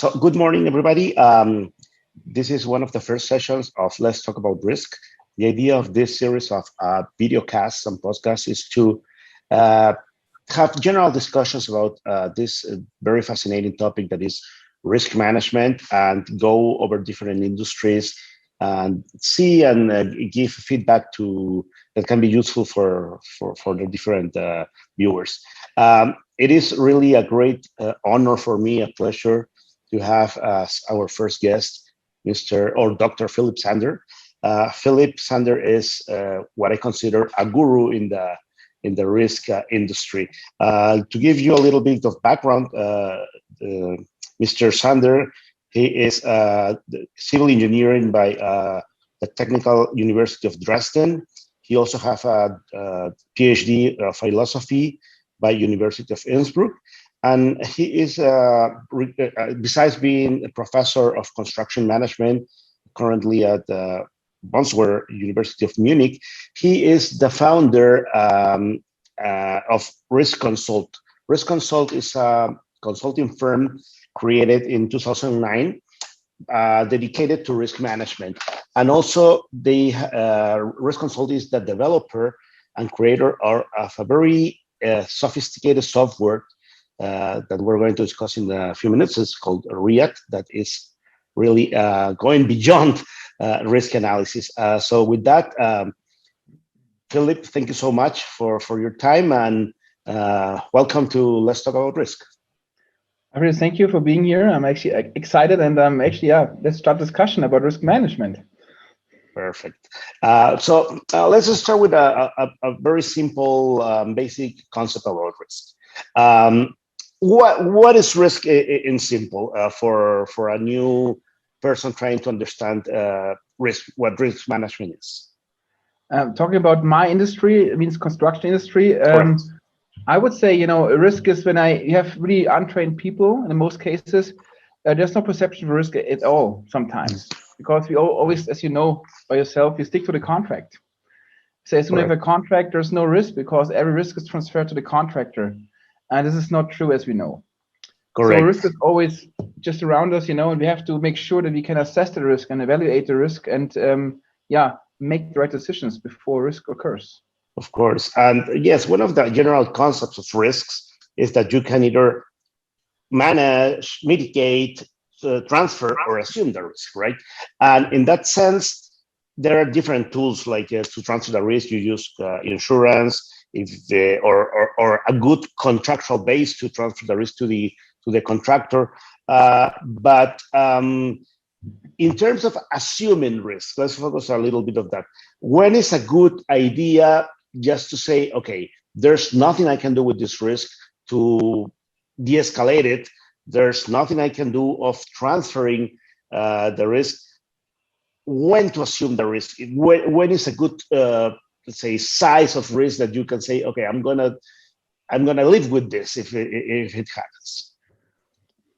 So good morning, everybody. This is one of the first sessions of Let's Talk About Risk. The idea of this series of video casts and podcasts is to have general discussions about this very fascinating topic that is risk management, and go over different industries and see and give feedback that can be useful for the different viewers. It is really a great honor for me, a pleasure to have as our first guest, Dr. Philip Sander. Philip Sander is what I consider a guru in the risk industry. To give you a little bit of background, Mr. Sander, he is civil engineering by the Technical University of Dresden. He also has a PhD of philosophy by University of Innsbruck. And he is, besides being a professor of construction management, currently at the Bundeswehr University of Munich, he is the founder of RiskConsult. RiskConsult is a consulting firm created in 2009, dedicated to risk management. And also, RiskConsult is the developer and creator of a very sophisticated software that we're going to discuss in a few minutes. It's called RIAAT, that is really going beyond risk analysis. So with that, Philip, thank you so much for your time, and welcome to Let's Talk About Risk. Really, thank you for being here. I'm actually excited, and let's start discussion about risk management. Perfect. So let's just start with a very simple, basic concept about risk. What is risk in simple for a new person trying to understand risk? What risk management is? Talking about my industry, it means construction industry. I would say, a risk is when you have really untrained people. In most cases, there's no perception of risk at all sometimes, because we always, as you know by yourself, you stick to the contract. So as soon as you have a contract, there's no risk because every risk is transferred to the contractor. And this is not true, as we know. Correct. So risk is always just around us, and we have to make sure that we can assess the risk and evaluate the risk and, make the right decisions before risk occurs. Of course. And yes, one of the general concepts of risks is that you can either manage, mitigate, transfer, or assume the risk, right? And in that sense, there are different tools, like to transfer the risk. You use insurance, or a good contractual base to transfer the risk to the contractor. But in terms of assuming risk, let's focus a little bit of that. When is a good idea just to say, okay, there's nothing I can do with this risk to de-escalate it. There's nothing I can do of transferring the risk. When to assume the risk? When is a good let's say size of risk that you can say, okay, I'm gonna live with this if it happens?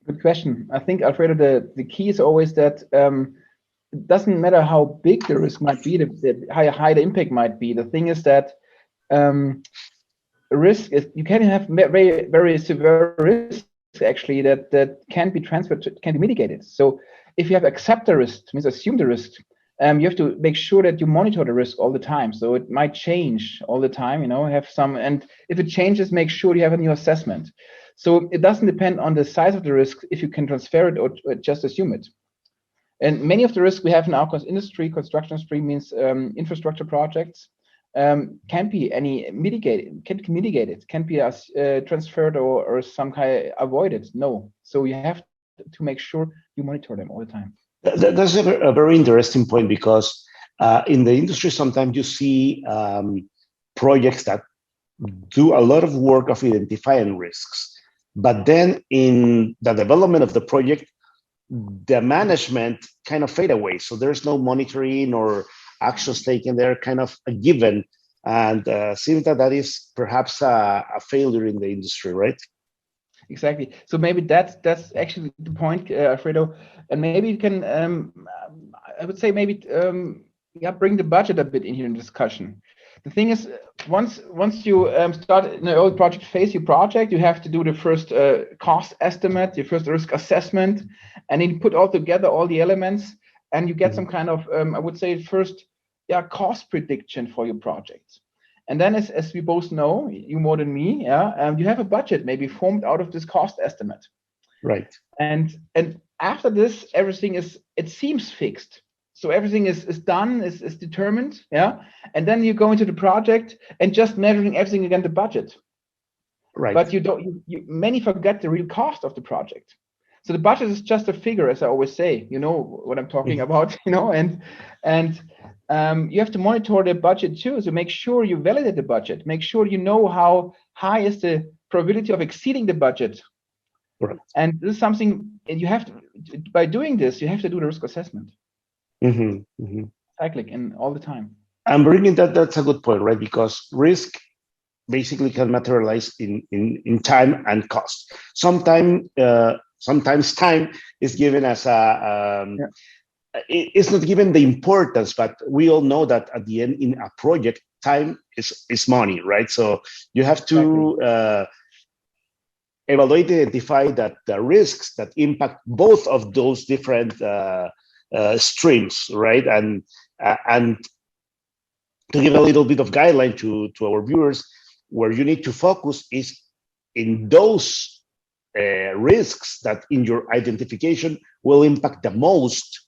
Good question. I think, Alfredo, the key is always that it doesn't matter how big the risk might be, how high the impact might be. The thing is that risk is, you can have very, very severe risk actually that can be transferred, can be mitigated. So if you have accept the risk, means assume the risk, you have to make sure that you monitor the risk all the time. So it might change all the time, and if it changes, make sure you have a new assessment. So it doesn't depend on the size of the risk if you can transfer it or just assume it. And many of the risks we have in our industry, construction industry, means infrastructure projects, can be mitigated, can be transferred or some kind avoided. No. So you have to make sure you monitor them all the time. That's a very interesting point, because in the industry, sometimes you see projects that do a lot of work of identifying risks, but then in the development of the project, the management kind of fade away. So there's no monitoring or actions taken. They're kind of a given, and seems that is perhaps a failure in the industry, right? Exactly. So maybe that's actually the point, Alfredo. And maybe you can, I would say maybe, bring the budget a bit in here in discussion. The thing is, once you start in the early project phase, you have to do the first cost estimate, your first risk assessment, and then you put all together all the elements, and you get some kind of I would say first cost prediction for your project. And then as we both know, you more than me, you have a budget maybe formed out of this cost estimate. Right. And after this, everything it seems fixed. So everything is done, is determined, and then you go into the project and just measuring everything against the budget. Right. But many forget the real cost of the project. So the budget is just a figure, as I always say. You know what I'm talking about, and you have to monitor the budget too. So make sure you validate the budget. Make sure you know how high is the probability of exceeding the budget. Right. And this is something, and you have to, by doing this, you have to do the risk assessment. Cyclic and all the time. I'm bringing that's a good point, right? Because risk basically can materialize in time and cost. Sometimes time is given as it's not given the importance, but we all know that at the end in a project, time is money, right? So you have to evaluate and identify that the risks that impact both of those different streams, right? And to give a little bit of guideline to our viewers, where you need to focus is in those risks that in your identification will impact the most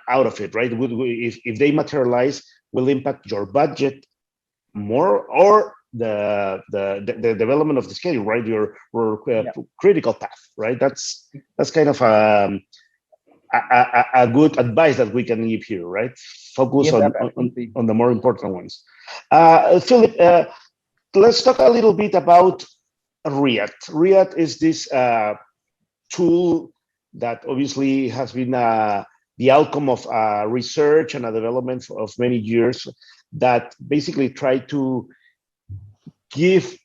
out of it, right? If they materialize, will impact your budget more, or the development of the schedule, right? Your critical path, right? That's kind of a good advice that we can give here, right? Focus on the more important ones. Philip, let's talk a little bit about RIAAT. RIAAT is this tool that obviously has been the outcome of research and a development of many years that basically try to give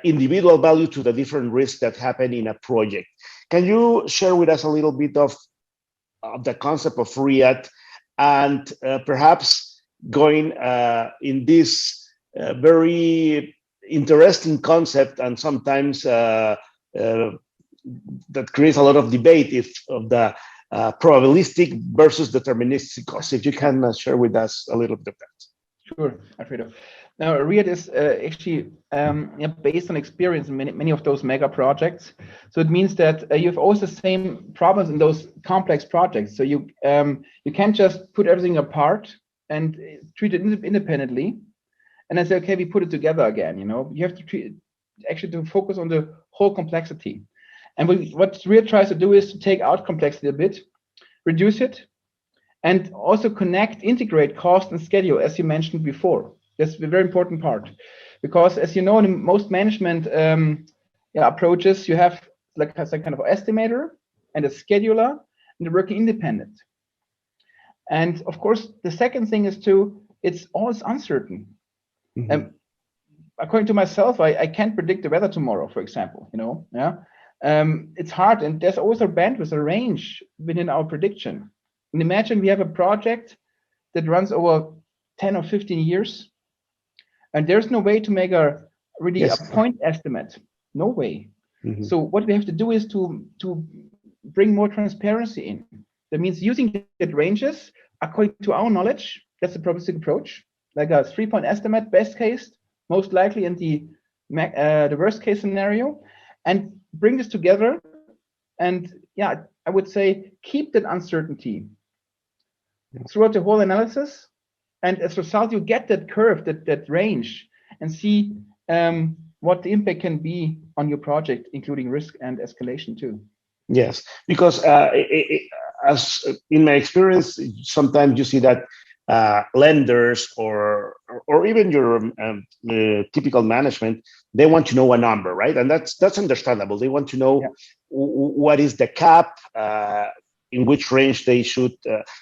individual value to the different risks that happen in a project. Can you share with us a little bit of the concept of RIAAT, and perhaps going in this very interesting concept, and sometimes that creates a lot of debate of the probabilistic versus deterministic cost. If you can share with us a little bit of that. Sure, Alfredo. Now, RIAAT is actually based on experience in many of those mega projects. So it means that you have always the same problems in those complex projects. So you can't just put everything apart and treat it independently, and then say, okay, we put it together again. You have to to focus on the whole complexity. And what RIAAT tries to do is to take out complexity a bit, reduce it, and also integrate cost and schedule, as you mentioned before. That's a very important part, because as you know, in most management approaches, you have like a kind of estimator and a scheduler, and they're working independent. And of course, the second thing is it's always uncertain. According to myself, I can't predict the weather tomorrow, for example. It's hard, and there's also bandwidth, a range within our prediction. And imagine we have a project that runs over 10 or 15 years, and there's no way to make a point estimate. No way. So what we have to do is to bring more transparency in. That means using the ranges according to our knowledge. That's the probabilistic approach, like a 3-point estimate, best case, most likely, and the worst case scenario, and bring this together. And I would say keep that uncertainty throughout the whole analysis. And as a result, you get that curve, that range, and see what the impact can be on your project, including risk and escalation too. Yes, because as in my experience, sometimes you see that lenders or even your typical management, they want to know a number, right? And that's understandable. They want to know what is the cap, in which range they should,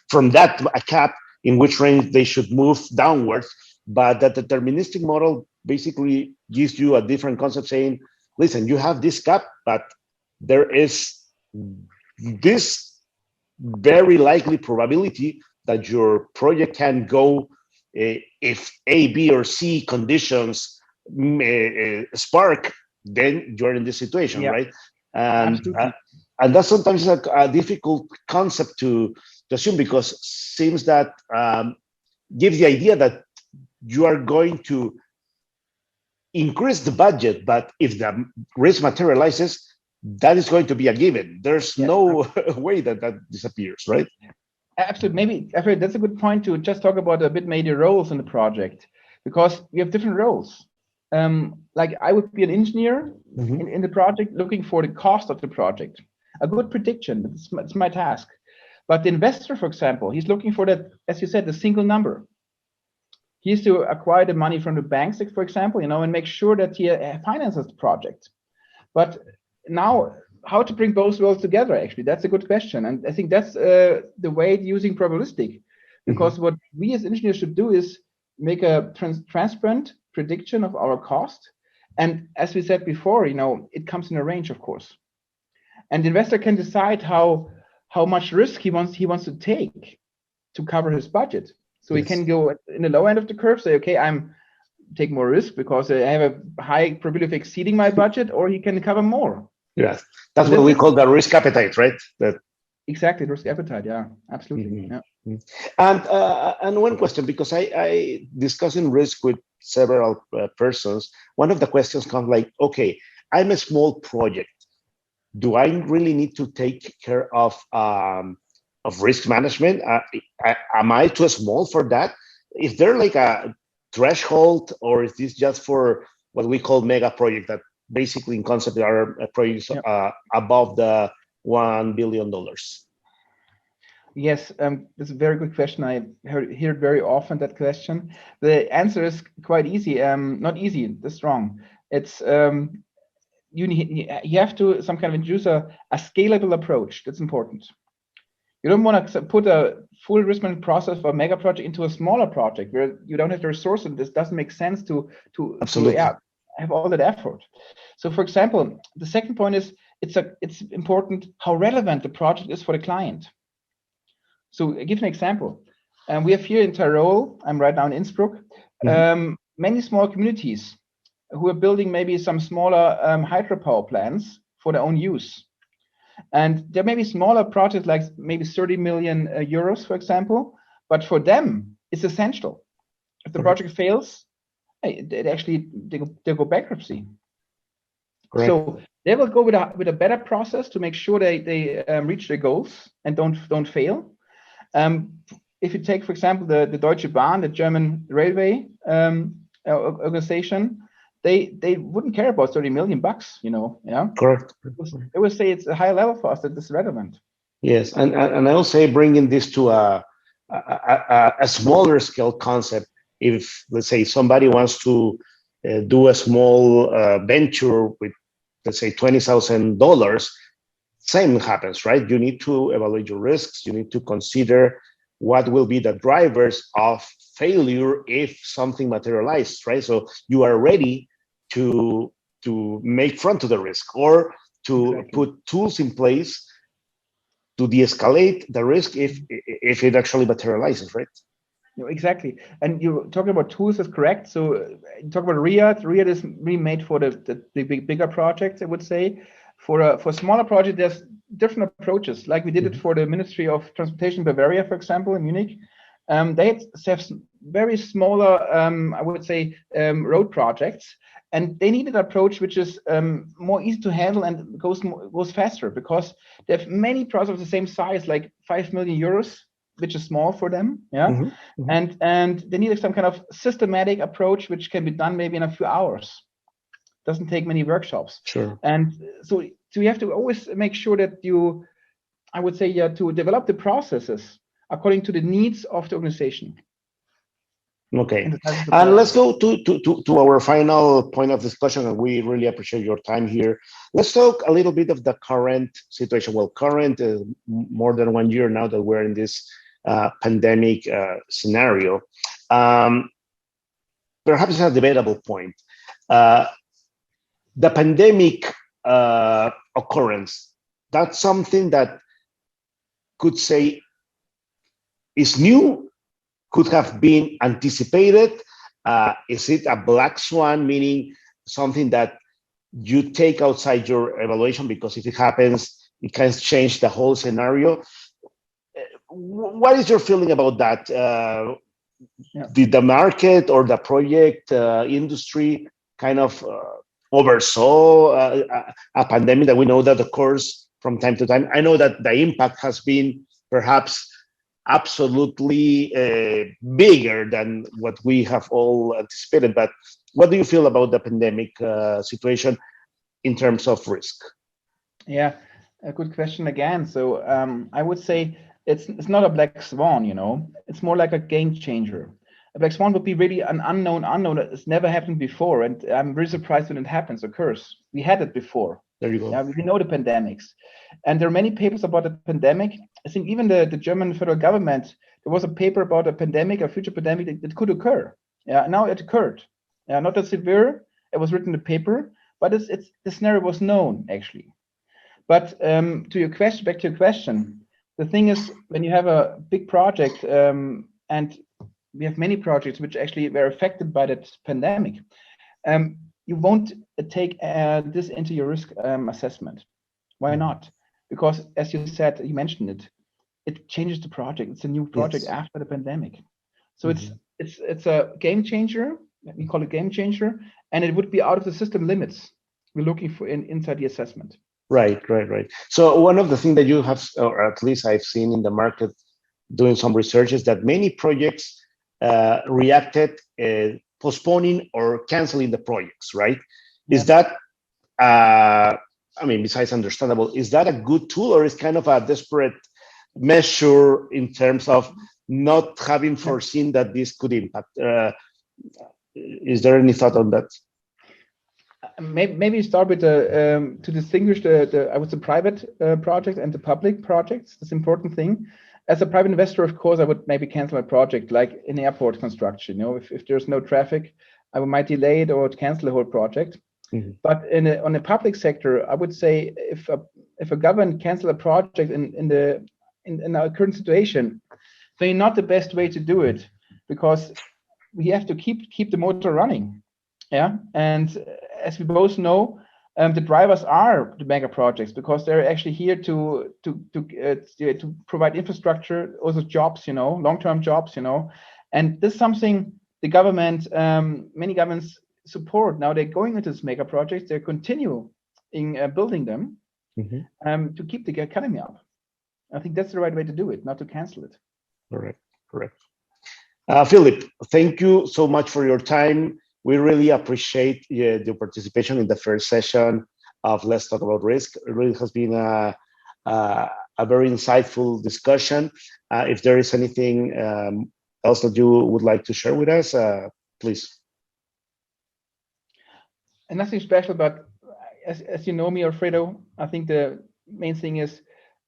from that cap, in which range they should move downwards. But that deterministic model basically gives you a different concept, saying, listen, you have this cap, but there is this very likely probability that your project can go if A, B, or C conditions spark, then you're in this situation, right? And that sometimes is a difficult concept to assume, because it seems that gives the idea that you are going to increase the budget, but if the risk materializes, that is going to be a given. There's no way that disappears, right? Absolutely. Maybe that's a good point to just talk about a bit maybe roles in the project, because we have different roles. Like I would be an engineer in the project looking for the cost of the project. A good prediction, it's my task. But the investor, for example, he's looking for that, as you said, the single number. He has to acquire the money from the banks, for example, and make sure that he finances the project. But now, how to bring both worlds together, actually, that's a good question. And I think that's the way using probabilistic, because what we as engineers should do is make a transparent prediction of our cost. And as we said before, it comes in a range, of course. And the investor can decide how much risk he wants to take to cover his budget. So he can go in the low end of the curve, say, okay, I'm take more risk because I have a high probability of exceeding my budget, or he can cover more. Yes, that's what we call the risk appetite, right? Exactly, risk appetite. Yeah, absolutely. And one question, because I discussing risk with several persons. One of the questions comes like, okay, I'm a small project. Do I really need to take care of risk management? Am I too small for that? Is there like a threshold, or is this just for what we call mega project, that basically in concept are projects above the $1 billion? Yes, that's a very good question. I hear it very often, that question. The answer is quite easy. Not easy, that's wrong. It's you have to some kind of introduce a scalable approach. That's important. You don't want to put a full risk management process for a mega project into a smaller project where you don't have the resource, and this doesn't make sense to have all that effort. So, for example, the second point is it's important how relevant the project is for the client. So, I give an example. We have here in Tyrol, I'm right now in Innsbruck, many small communities who are building maybe some smaller hydropower plants for their own use. And there may be smaller projects, like maybe 30 million euros, for example, but for them, it's essential. If the project fails, they go bankruptcy. Correct. So they will go with a better process to make sure they reach their goals and don't fail. If you take, for example, the Deutsche Bahn, the German railway organization, they wouldn't care about 30 million bucks, Correct. They would say it's a high level for us that this is relevant. Yes, and I will say bringing this to a smaller scale concept. If, let's say, somebody wants to do a small venture with, let's say, $20,000, same happens, right? You need to evaluate your risks. You need to consider what will be the drivers of failure if something materializes, right? So you are ready to make front to the risk, or to put tools in place to de-escalate the risk if it actually materializes, right? Exactly. And you're talking about tools, that's correct. So you talk about RIAAT. RIAAT is really made for the bigger projects, I would say. For smaller projects, there's different approaches. Like we did it for the Ministry of Transportation Bavaria, for example, in Munich. They have very smaller, I would say, road projects, and they need an approach which is more easy to handle and goes faster, because they have many projects of the same size, like 5 million euros, which is small for them, and they need some kind of systematic approach which can be done maybe in a few hours. Doesn't take many workshops. Sure. And so you have to always make sure that you, I would say, to develop the processes according to the needs of the organization. Okay, and let's go to our final point of discussion, and we really appreciate your time here. Let's talk a little bit of the current situation. Well, current more than 1 year now that we're in this pandemic scenario. Perhaps it's a debatable point. The pandemic occurrence, that's something that could say is new, could have been anticipated? Is it a black swan, meaning something that you take outside your evaluation because if it happens, it can change the whole scenario? What is your feeling about that? Did the market or the project industry kind of oversaw a pandemic that we know that occurs from time to time? I know that the impact has been perhaps absolutely bigger than what we have all anticipated, but what do you feel about the pandemic situation in terms of risk? Yeah, a good question again. So I would say it's not a black swan, you know, it's more like a game changer. A black swan would be really an unknown that's never happened before, and I'm very surprised when it occurs. We had it before. There you go. Yeah, we know the pandemics, and there are many papers about the pandemic. I think even the German federal government, there was a paper about a pandemic, a future pandemic that could occur. Yeah, now it occurred. Yeah, not as severe. It was written in the paper, but the scenario was known actually. But to your question, back to your question, the thing is when you have a big project, and we have many projects which actually were affected by that pandemic, you won't take this into your risk assessment. Why not? Because as you said, you mentioned it changes the project. It's a new project after the pandemic. So it's a game changer. We call it game changer, and it would be out of the system limits we're looking for inside the assessment. Right. So one of the things that you have, or at least I've seen in the market doing some research, is that many projects reacted postponing or canceling the projects, right? Is that, I mean, besides understandable, is that a good tool or is kind of a desperate measure in terms of not having foreseen that this could impact? Is there any thought on that? Maybe start with to distinguish I would say private projects and the public projects. That's an important thing. As a private investor, of course, I would maybe cancel my project, like in airport construction. You know, if there's no traffic, I might delay it or cancel the whole project. But on the public sector, I would say if a government cancel a project in our current situation, then not the best way to do it, because we have to keep the motor running. Yeah, and as we both know, the drivers are the mega projects because they're actually here to provide infrastructure, also jobs, you know, long-term jobs, you know, and this is something the government, many governments support. Now they're going into this mega projects, they're continuing building them to keep the economy up. I think that's the right way to do it, not to cancel it. Correct. Philip, thank you so much for your time. We really appreciate the participation in the first session of Let's Talk About Risk. It really has been a very insightful discussion. If there is anything else that you would like to share with us, please. And nothing special, but as you know me, Alfredo, I think the main thing is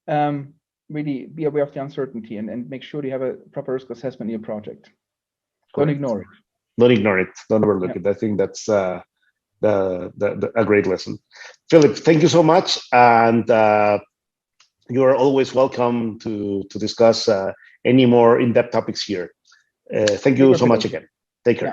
really be aware of the uncertainty and make sure you have a proper risk assessment in your project. Don't ignore it. Don't ignore it. Don't overlook it. I think that's a great lesson. Philip, thank you so much, and you are always welcome to discuss any more in-depth topics here. Thank you so much again. Take care.